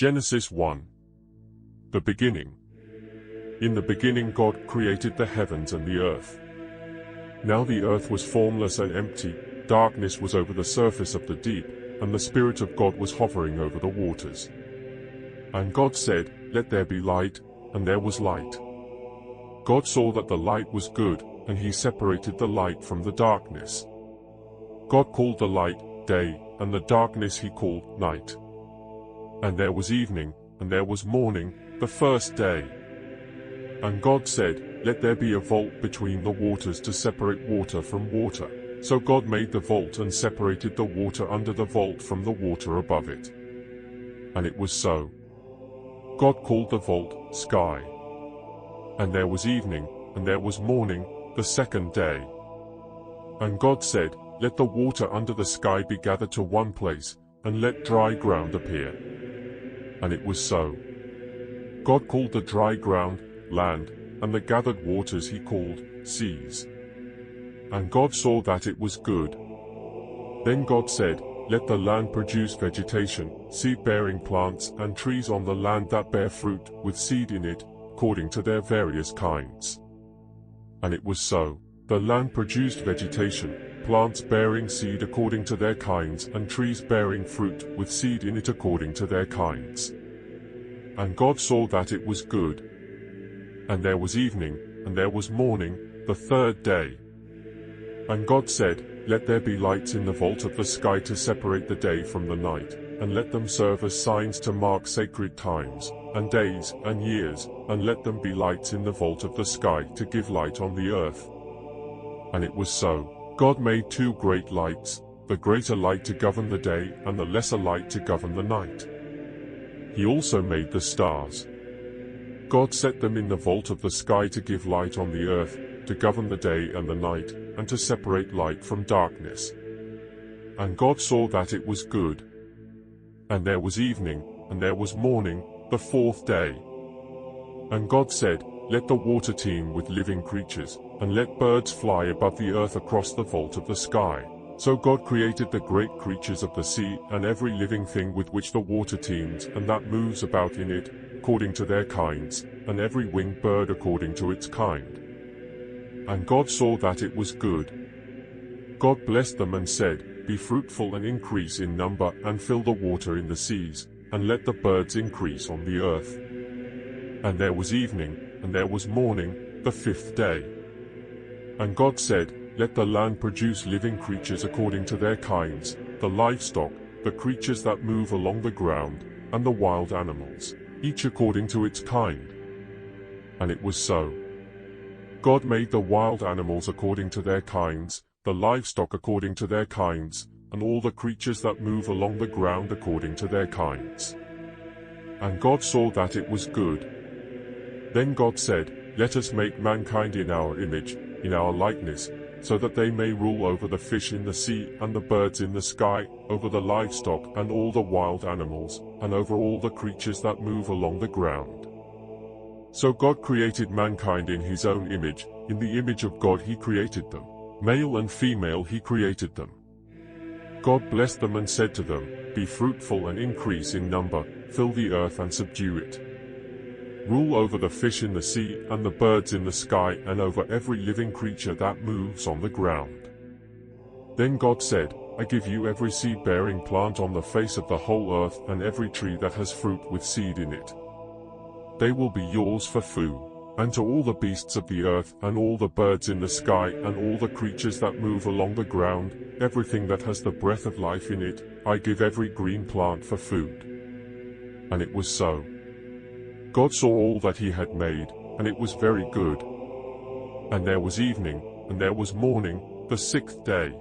Genesis 1. The beginning. In the beginning God created the heavens and the earth. Now the earth was formless and empty, darkness was over the surface of the deep, and the Spirit of God was hovering over the waters. And God said, "Let there be light," and there was light. God saw that the light was good, and he separated the light from the darkness. God called the light day, and the darkness he called night. And there was evening, and there was morning, the first day. And God said, "Let there be a vault between the waters to separate water from water." So God made the vault and separated the water under the vault from the water above it. And it was so. God called the vault sky. And there was evening, and there was morning, the second day. And God said, "Let the water under the sky be gathered to one place, and let dry ground appear." And it was so. God called the dry ground land, and the gathered waters he called seas. And God saw that it was good. Then God said, "Let the land produce vegetation, seed-bearing plants, and trees on the land that bear fruit, with seed in it, according to their various kinds." And it was so. The land produced vegetation, plants bearing seed according to their kinds, and trees bearing fruit, with seed in it according to their kinds. And God saw that it was good. And there was evening, and there was morning, the third day. And God said, "Let there be lights in the vault of the sky to separate the day from the night, and let them serve as signs to mark sacred times, and days, and years, and let them be lights in the vault of the sky to give light on the earth." And it was so. God made two great lights, the greater light to govern the day, and the lesser light to govern the night. He also made the stars. God set them in the vault of the sky to give light on the earth, to govern the day and the night, and to separate light from darkness. And God saw that it was good. And there was evening, and there was morning, the fourth day. And God said, "Let the water teem with living creatures, and let birds fly above the earth across the vault of the sky." So God created the great creatures of the sea, and every living thing with which the water teems, and that moves about in it, according to their kinds, and every winged bird according to its kind. And God saw that it was good. God blessed them and said, "Be fruitful and increase in number, and fill the water in the seas, and let the birds increase on the earth." And there was evening, and there was morning, the fifth day. And God said, "Let the land produce living creatures according to their kinds, the livestock, the creatures that move along the ground, and the wild animals, each according to its kind." And it was so. God made the wild animals according to their kinds, the livestock according to their kinds, and all the creatures that move along the ground according to their kinds. And God saw that it was good. Then God said, "Let us make mankind in our image, in our likeness, so that they may rule over the fish in the sea, and the birds in the sky, over the livestock and all the wild animals, and over all the creatures that move along the ground." So God created mankind in his own image, in the image of God he created them. Male and female he created them. God blessed them and said to them, "Be fruitful and increase in number, fill the earth and subdue it. Rule over the fish in the sea, and the birds in the sky, and over every living creature that moves on the ground." Then God said, "I give you every seed-bearing plant on the face of the whole earth, and every tree that has fruit with seed in it. They will be yours for food. And to all the beasts of the earth, and all the birds in the sky, and all the creatures that move along the ground, everything that has the breath of life in it, I give every green plant for food." And it was so. God saw all that he had made, and it was very good. And there was evening, and there was morning, the sixth day.